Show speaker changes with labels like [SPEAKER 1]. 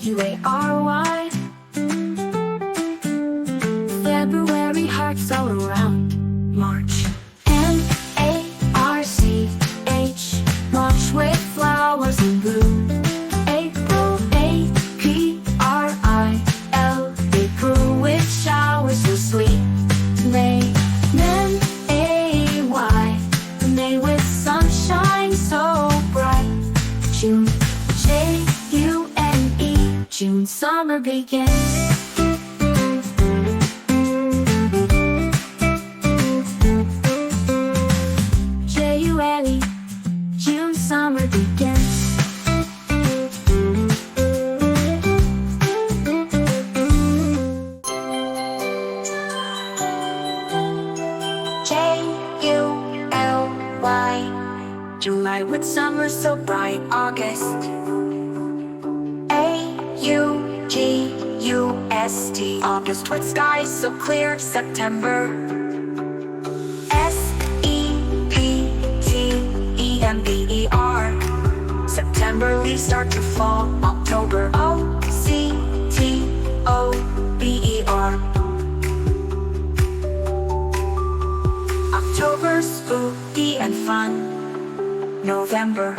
[SPEAKER 1] February, February, hearts all around. March, M-A-R-C-H, March with flowers in bloom. April, A-P-R-I-L, April with showers so sweet. May, M-A-Y, May with sunshine so bright. June, J-U-N-E, June summer begins. J-U-L-E, June summer begins. J-U-L-Y, July with summer so bright. August, A-U-G-U-S-T, August with skies so clear. September, S-E-P-T-E-M-B-E-R, September leaves start to fall. October, O-C-T-O-B-E-R, October spooky and fun. November,